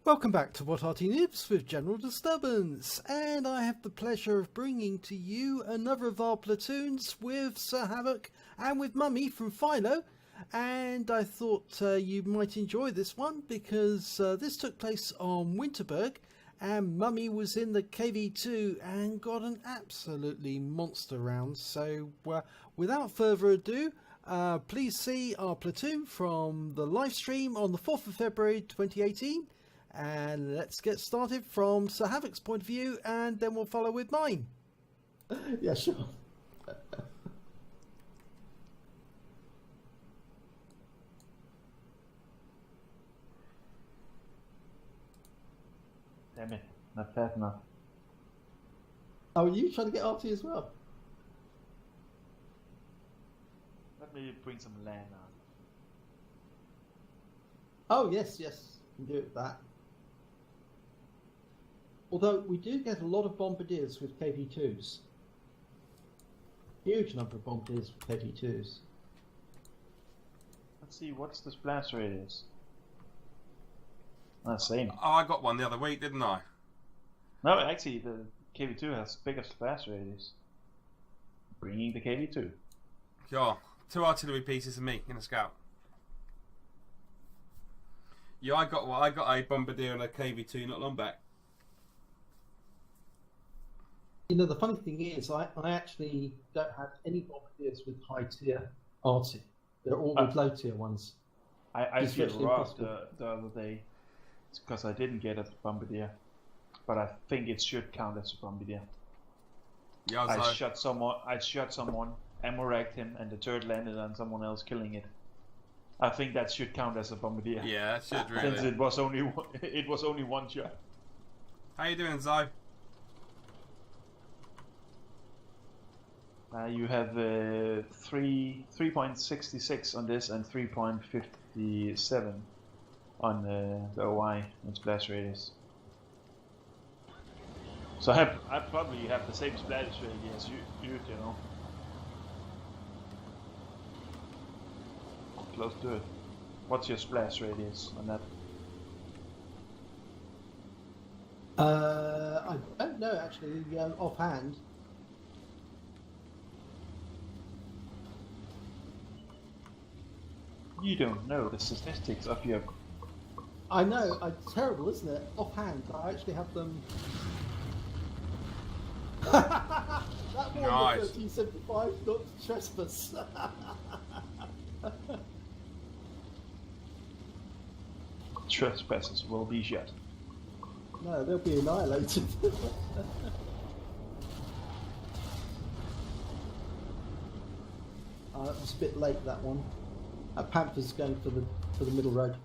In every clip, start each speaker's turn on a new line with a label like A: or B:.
A: Welcome back to What Arty Noobs with General Disturbance, and I have the pleasure of bringing to you another of our platoons with Sir Havoc and with Mummy from Philo. And I thought you might enjoy this one because this took place on Winterberg, and Mummy was in the KV2 and got an absolutely monster round. So without further ado, please see our platoon from the live stream on the 4th of February 2018. And let's get started from Sir Havoc's point of view, and then we'll follow with mine.
B: Yeah, sure.
C: Damn it, not fast enough.
B: Oh, are you trying to get Arty as well?
C: Let me bring some land on.
B: Oh, yes, you can do it with that. Although we do get a lot of bombardiers with KV2s. Huge number of bombardiers with KV2s.
C: Let's see, what's the splash radius? That's same.
D: Oh, I got one the other week, didn't I?
C: No, actually, the KV2 has bigger splash radius. Bringing the KV2.
D: Sure. 2 artillery pieces and me in a scout. Yeah, I got a bombardier and a KV2 not long back.
B: You know, the funny thing is, I actually don't have any bombardiers with high tier Arty. They're all with low tier ones.
C: I feel robbed the other day. It's because I didn't get a bombardier. But I think it should count as a bombardier.
D: Yeah,
C: I shot someone, ammo-racked him, and the turret landed on someone else, killing it. I think that should count as a bombardier.
D: Yeah, it should really.
C: Since it was only one shot.
D: How you doing, Zy?
C: You have 3.66 on this and 3.57 on the OI and splash radius. So I probably have the same splash radius as you know. Close to it. What's your splash radius on that?
B: I don't know actually offhand.
C: You don't know the statistics of your...
B: I know, it's terrible, isn't it? Offhand, I actually have them... That one,
D: nice.
B: 1375, not trespass.
C: Trespassers will be shot.
B: No, they'll be annihilated. It was a bit late, that one. Panther's going for the middle road.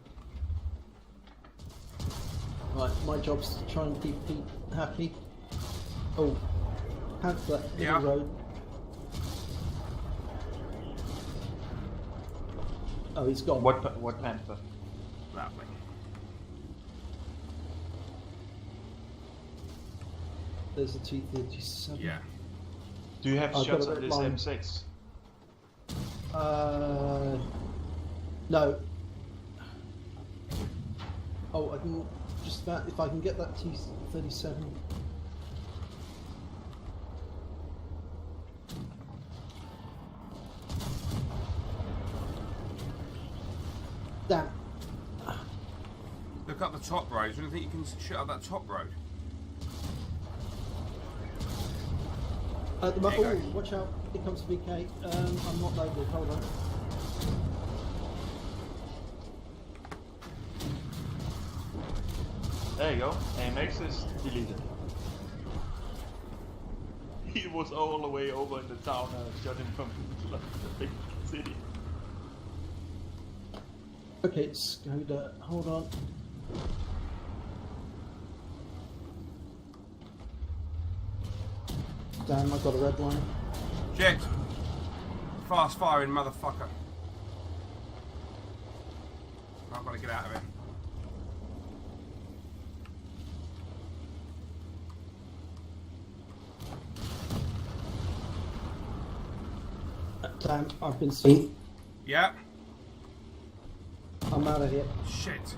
B: Right, my job's to try and keep Pete happy. Oh, Panther, middle road. Oh, he's gone.
C: What Panther?
D: That way.
B: There's a T-37.
D: Yeah.
C: Do you have shots
B: got a
C: on this
B: line.
C: M6?
B: No. Oh, I can just about, if I can get that T-37. Damn.
D: Look up the top road. Do you think you can shoot up that top road?
B: At the moment, oh, watch out! Here comes VK. I'm not loaded. Hold on.
C: There you go. AMX is deleted. He was all the way over in the town and I shot him from the big city.
B: Okay, Skoda. Hold on. Damn, I got a red line.
D: Shit! Fast firing motherfucker. I've got to get out of it.
B: Damn, I've been seen.
D: Yeah.
B: I'm out of here.
D: Shit.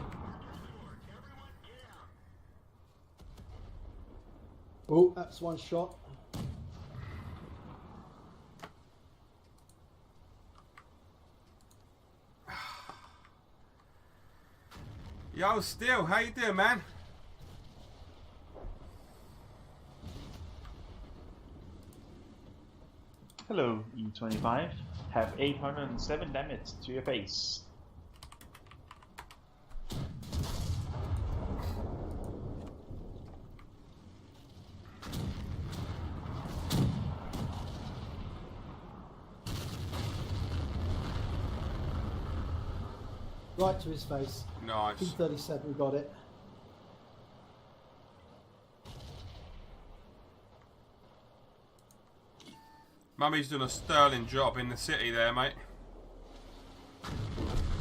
B: Oh, that's one shot.
D: Yo, Steel, how you doing, man?
C: Hello, E25. Have 807 damage to your face.
B: Right to his face.
D: Nice.
B: P37 got it.
D: Mummy's done a sterling job in the city there, mate.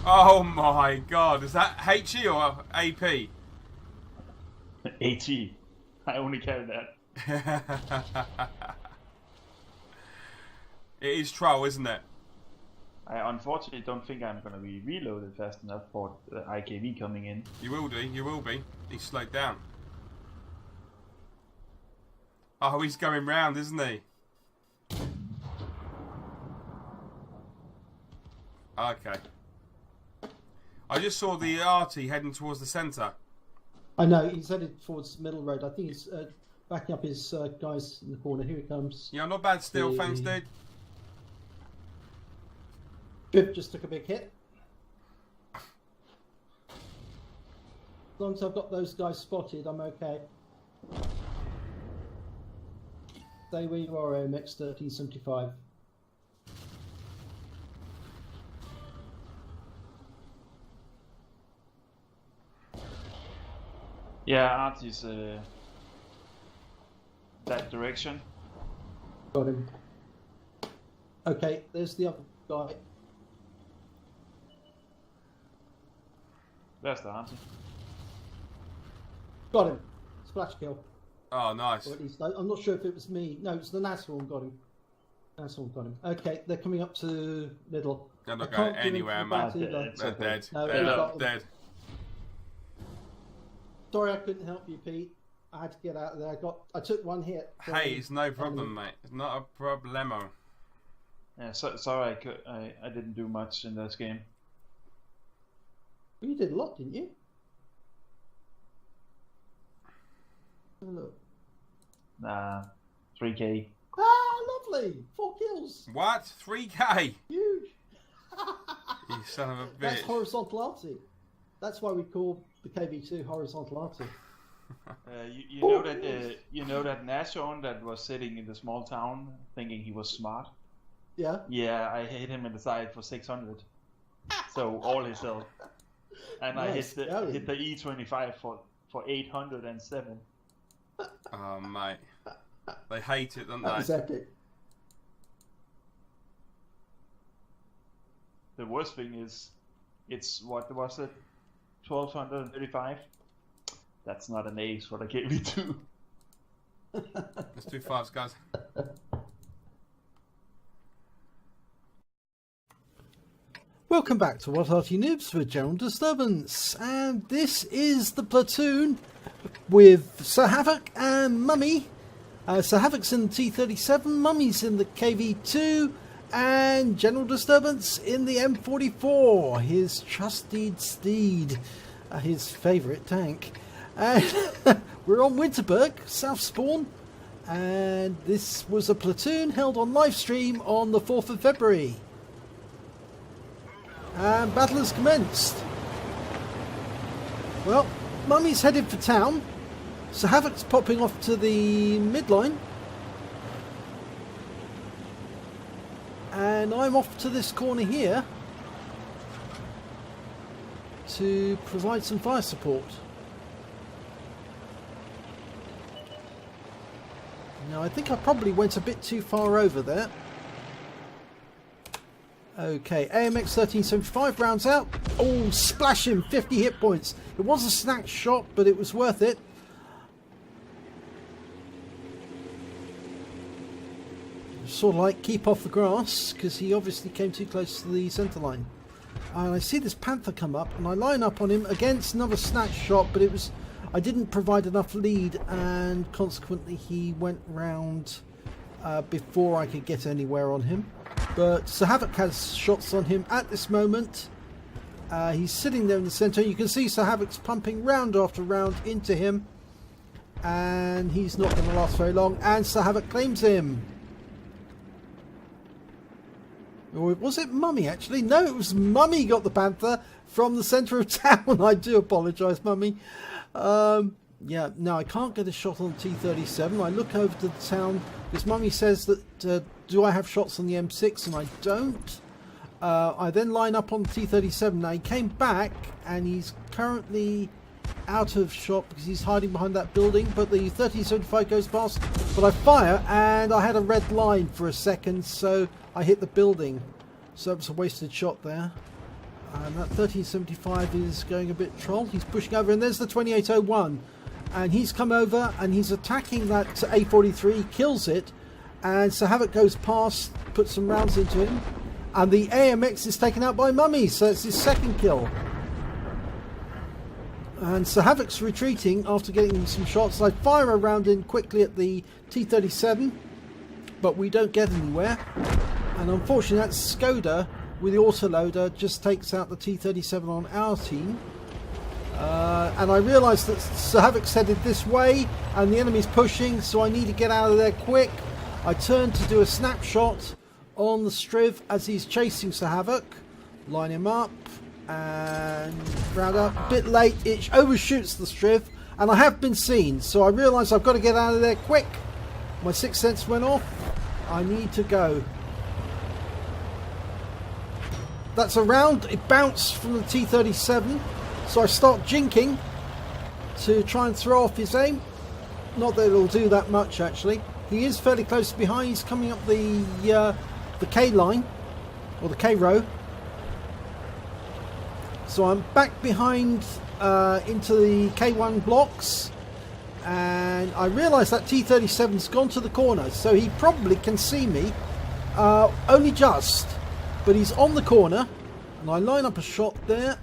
D: Oh my god, is that HE or AP?
C: AT. I only carry that.
D: It is troll, isn't it?
C: I unfortunately don't think I'm going to be reloaded fast enough for the IKV coming in.
D: You will do, you will be. He's slowed down. Oh, he's going round, isn't he? Okay. I just saw the Arty heading towards the centre.
B: I know, he's headed towards Middle Road. I think he's backing up his guys in the corner. Here he comes.
D: Yeah, not bad still, thanks, dude.
B: Biff just took a big hit. As long as I've got those guys spotted, I'm okay. Stay where you are, AMX 1375.
C: Yeah, Arty's that direction.
B: Got him. Okay, there's the other guy.
C: There's the Arty.
B: Got him. Splash kill.
D: Oh, nice.
B: Or at least, I'm not sure if it was me. No, it's the Nashorn got him. Nashorn got him. Okay, they're coming up to middle.
D: They're not
B: I
D: going
B: can't give
D: anywhere,
B: him to the
D: man.
B: back either.
D: They're dead.
B: No,
D: They're
B: we've got them.
D: dead.
B: Sorry I couldn't help you, Pete. I had to get out of there. I took one hit.
D: Hey, it's no problem, mate. It's not a problemo.
C: Yeah, sorry I didn't do much in this game.
B: Well, you did a lot, didn't you? Have a look.
C: Nah, 3k.
B: Ah, lovely! 4 kills.
D: What? 3k?
B: Huge.
D: You son of a
B: That's
D: bitch.
B: horizontal Arty. That's why we call the KV2 horizontal Arty.
C: You know that Nashorn that was sitting in the small town thinking he was smart.
B: Yeah.
C: Yeah, I hit him in the side for 600. So all his health. And
B: Nice.
C: I hit the E25 for 807.
D: Oh, mate. They hate it, don't
B: That
D: they?
B: was epic.
C: The worst thing is, it's what was it? 1235. That's not an ace for the KV2.
D: Let's do fives, guys.
A: Welcome back to What Arty Noobs with General Disturbance, and this is the platoon with Sir Havoc and Mummy. Sir Havoc's in the T37, Mummy's in the KV2, and General Disturbance in the M44, his trusted steed, his favourite tank. And we're on Winterberg, South Spawn, and this was a platoon held on live stream on the 4th of February. And battle has commenced. Well, Mummy's headed for town. Sir Havoc's popping off to the midline. And I'm off to this corner here to provide some fire support. Now, I think I probably went a bit too far over there. Okay, AMX 1375 rounds out. Oh, splash him, 50 hit points. It was a snack shot, but it was worth it. Sort of like keep off the grass, because he obviously came too close to the centre line. And I see this Panther come up, and I line up on him against another snack shot, but it was... I didn't provide enough lead, and consequently he went round before I could get anywhere on him. But Sir Havoc has shots on him at this moment. He's sitting there in the centre. You can see Sir Havoc's pumping round after round into him, and he's not going to last very long, and Sir Havoc claims him. Or was it Mummy actually? No, it was Mummy got the Panther from the centre of town. I do apologise, Mummy. Yeah, no, I can't get a shot on T-37. I look over to the town because Mummy says that do I have shots on the M6, and I don't. I then line up on the T-37. Now he came back and he's currently out of shot because he's hiding behind that building, but the 1375 goes past, but I fire and I had a red line for a second, so I hit the building, so it was a wasted shot there. And that 1375 is going a bit troll. He's pushing over, and there's the 2801, and he's come over and he's attacking that A43, kills it, and Sir Havoc goes past, puts some rounds into him, and the AMX is taken out by Mummy, so it's his second kill. And Sir Havoc's retreating after getting some shots. I fire a round in quickly at the T-37, but we don't get anywhere. And unfortunately that Skoda with the autoloader just takes out the T-37 on our team. And I realise that Sir Havoc's headed this way and the enemy's pushing, so I need to get out of there quick. I turn to do a snapshot on the Striv as he's chasing Sir Havoc. Line him up and round up. A bit late, it overshoots the Striv, and I have been seen, so I realise I've got to get out of there quick. My sixth sense went off. I need to go. That's a round. It bounced from the T-37, so I start jinking to try and throw off his aim. Not that it'll do that much actually. He is fairly close behind. He's coming up the K line, or the K row. So I'm back behind into the K1 blocks, and I realise that T-37's gone to the corner, so he probably can see me, only just, but he's on the corner, and I line up a shot there,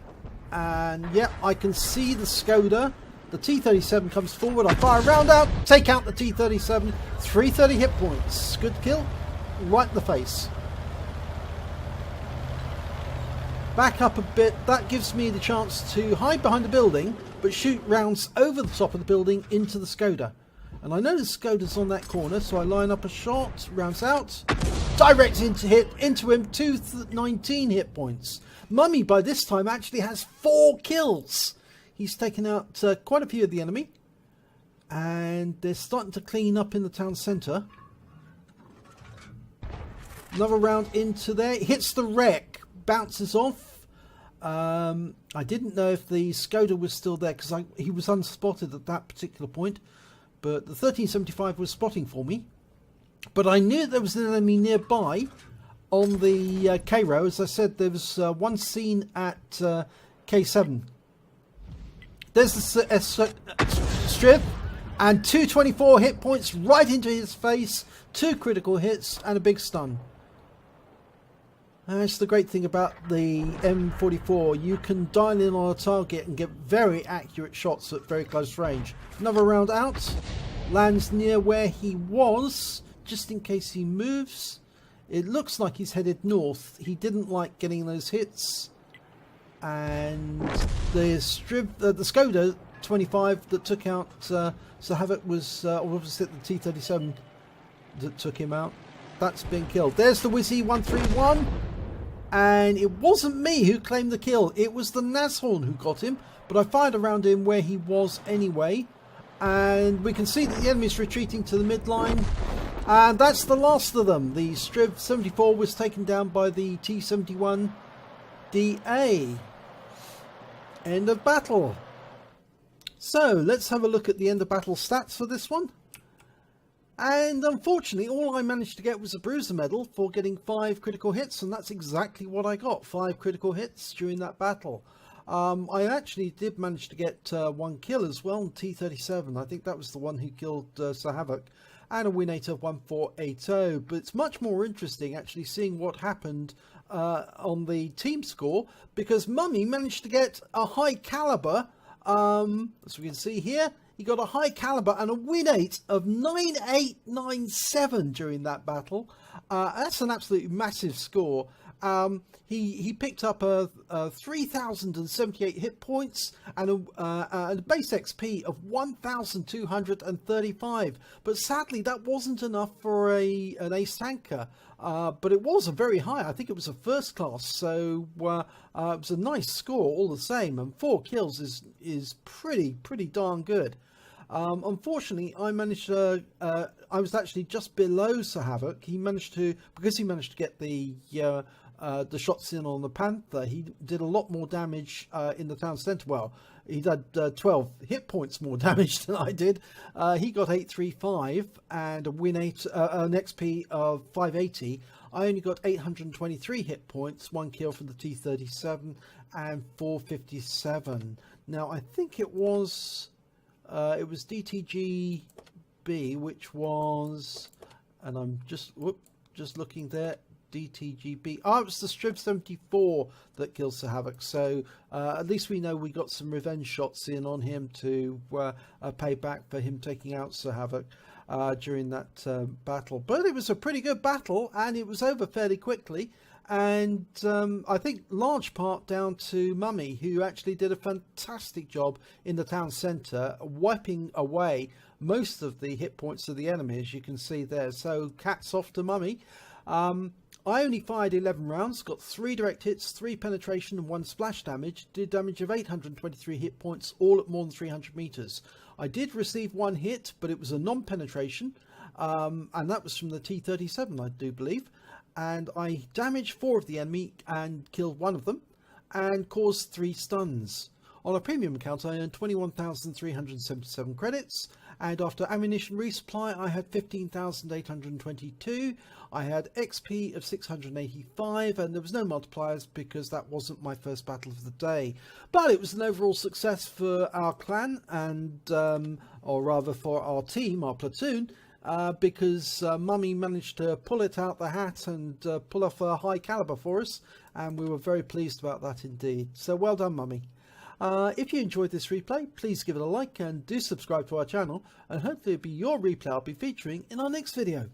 A: and yeah, I can see the Skoda. The T-37 comes forward, I fire a round out, take out the T-37, 330 hit points, good kill, right in the face. Back up a bit, that gives me the chance to hide behind the building but shoot rounds over the top of the building into the Skoda. And I know the Skoda's on that corner, so I line up a shot, rounds out, direct into him, 219 hit points. Mummy by this time actually has 4 kills. He's taken out quite a few of the enemy, and they're starting to clean up in the town centre. Another round into there, hits the wreck, bounces off. I didn't know if the Skoda was still there because he was unspotted at that particular point, but the 1375 was spotting for me. But I knew there was an enemy nearby on the K row. As I said, there was one seen at K7. There's the Striv, and 224 hit points right into his face, 2 critical hits and a big stun. That's the great thing about the M44. You can dial in on a target and get very accurate shots at very close range. Another round out. Lands near where he was, just in case he moves. It looks like he's headed north. He didn't like getting those hits. And the Skoda 25 that took out Sir Havoc was opposite the T-37 that took him out. That's been killed. There's the Wizzy 131. And it wasn't me who claimed the kill, it was the Nashorn who got him, but I fired around him where he was anyway, and we can see that the enemy's retreating to the midline, and that's the last of them. The Striv 74 was taken down by the T-71 DA. End of battle. So let's have a look at the end of battle stats for this one. And unfortunately, all I managed to get was a bruiser medal for getting 5 critical hits, and that's exactly what I got, 5 critical hits during that battle. I actually did manage to get 1 kill as well on T-37. I think that was the one who killed Sir Havoc, and a win rate of 1480. But it's much more interesting actually seeing what happened on the team score, because Mummy managed to get a high caliber As we can see here, he got a high caliber and a win rate of 9897 during that battle. That's an absolutely massive score. He picked up 3,078 hit points and a base XP of 1,235. But sadly, that wasn't enough for an ace tanker. But it was a very high. I think it was a first class, so it was a nice score all the same. And 4 kills is pretty darn good. Unfortunately, I managed to. I was actually just below Sir Havoc. Because he managed to get the shots in on the Panther. He did a lot more damage in the town centre. Well, he did 12 hit points more damage than I did. He got 835 and a win 8, an XP of 580. I only got 823 hit points, 1 kill from the T-37 and 457. Now I think it was DTGB, which was, and I'm just looking there. DTGB. Oh, it was the Strib 74 that killed Sir Havoc. So at least we know we got some revenge shots in on him to pay back for him taking out Sir Havoc during that battle. But it was a pretty good battle, and it was over fairly quickly. And I think large part down to Mummy, who actually did a fantastic job in the town centre, wiping away most of the hit points of the enemy, as you can see there. So cats off to Mummy. I only fired 11 rounds, got 3 direct hits, 3 penetration and 1 splash damage, did damage of 823 hit points, all at more than 300 meters. I did receive 1 hit, but it was a non-penetration, and that was from the T-37, I do believe. And I damaged 4 of the enemy and killed 1 of them, and caused 3 stuns. On a premium account, I earned 21,377 credits, and after ammunition resupply, I had 15,822. I had XP of 685, and there was no multipliers because that wasn't my first battle of the day. But it was an overall success for our clan, and or rather for our team, our platoon, because Mummy managed to pull it out the hat and pull off a high caliber for us, and we were very pleased about that indeed. So well done, Mummy. If you enjoyed this replay, please give it a like and do subscribe to our channel, and hopefully it'll be your replay I'll be featuring in our next video.